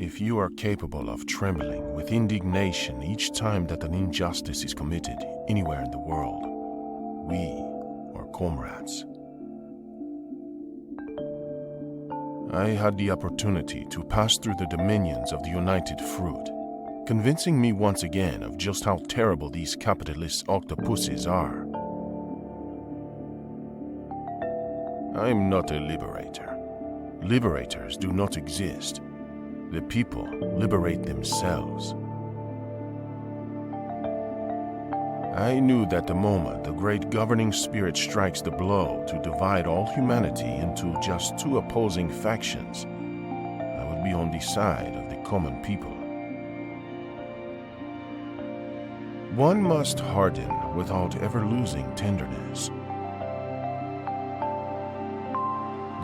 If you are capable of trembling with indignation each time that an injustice is committed anywhere in the world, we are comrades. I had the opportunity to pass through the dominions of the United Fruit, convincing me once again of just how terrible these capitalist octopuses are. I'm not a liberator. Liberators do not exist. The people liberate themselves. I knew that the moment the great governing spirit strikes the blow to divide all humanity into just two opposing factions, I would be on the side of the common people. One must harden without ever losing tenderness.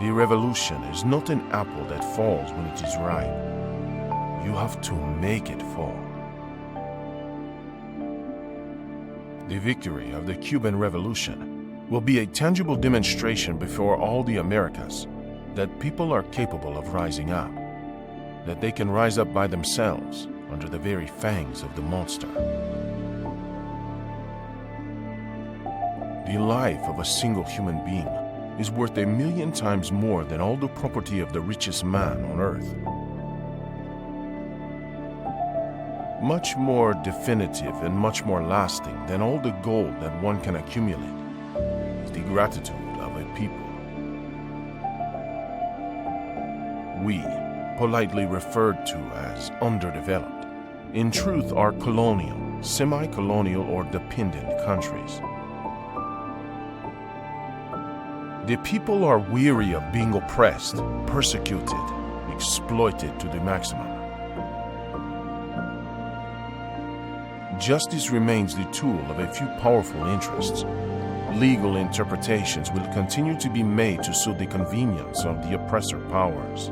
The revolution is not an apple that falls when it is ripe. You have to make it fall. The victory of the Cuban Revolution will be a tangible demonstration before all the Americas that people are capable of rising up, that they can rise up by themselves under the very fangs of the monster. The life of a single human being is worth 1,000,000 times more than all the property of the richest man on earth. Much more definitive and much more lasting than all the gold that one can accumulate is the gratitude of a people. We, politely referred to as underdeveloped, in truth are colonial, semi-colonial or dependent countries. The people are weary of being oppressed, persecuted, exploited to the maximum. Justice remains the tool of a few powerful interests. Legal interpretations will continue to be made to suit the convenience of the oppressor powers.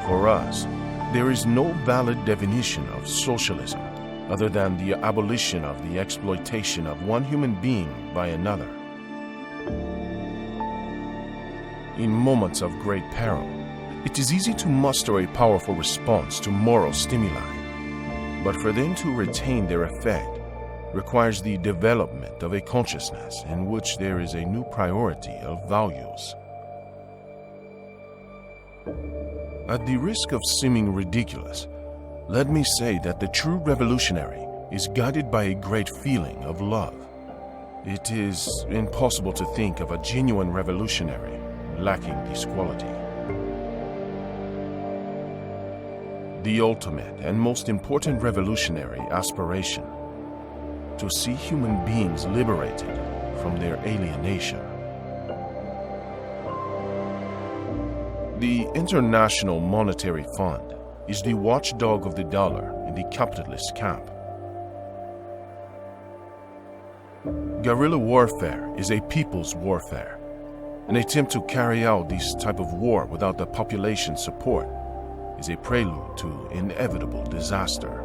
For us, there is no valid definition of socialism other than the abolition of the exploitation of one human being by another. In moments of great peril, it is easy to muster a powerful response to moral stimuli, but for them to retain their effect requires the development of a consciousness in which there is a new priority of values. At the risk of seeming ridiculous, let me say that the true revolutionary is guided by a great feeling of love. It is impossible to think of a genuine revolutionary lacking this quality. The ultimate and most important revolutionary aspiration: to see human beings liberated from their alienation. The International Monetary Fund is the watchdog of the dollar in the capitalist camp. Guerrilla warfare is a people's warfare. An attempt to carry out this type of war without the population's support is a prelude to inevitable disaster.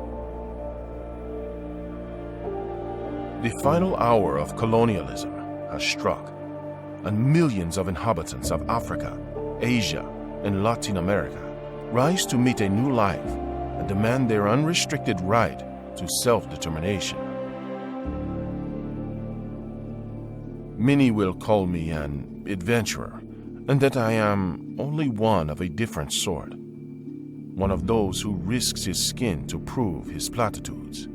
The final hour of colonialism has struck, and millions of inhabitants of Africa, Asia, and Latin America rise to meet a new life and demand their unrestricted right to self-determination. Many will call me an adventurer, and that I am only one of a different sort. One of those who risks his skin to prove his platitudes.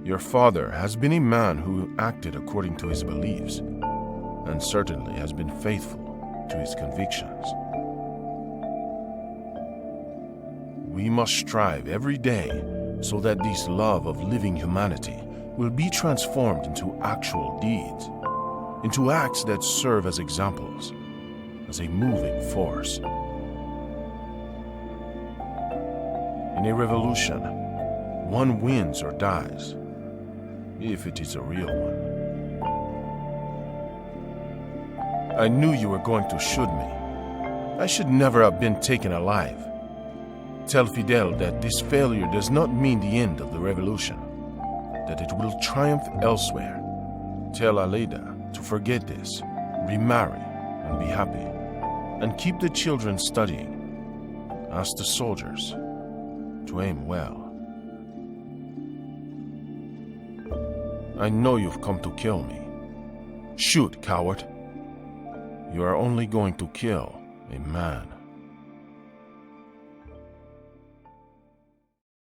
Your father has been a man who acted according to his beliefs, and certainly has been faithful to his convictions. We must strive every day so that this love of living humanity will be transformed into actual deeds, into acts that serve as examples, as a moving force. In a revolution, one wins or dies, if it is a real one. I knew you were going to shoot me. I should never have been taken alive. Tell Fidel that this failure does not mean the end of the revolution, that it will triumph elsewhere. Tell Aleida to forget this, remarry, and be happy. and keep the children studying. Ask the soldiers to aim well. I know you've come to kill me. Shoot, coward. You are only going to kill a man.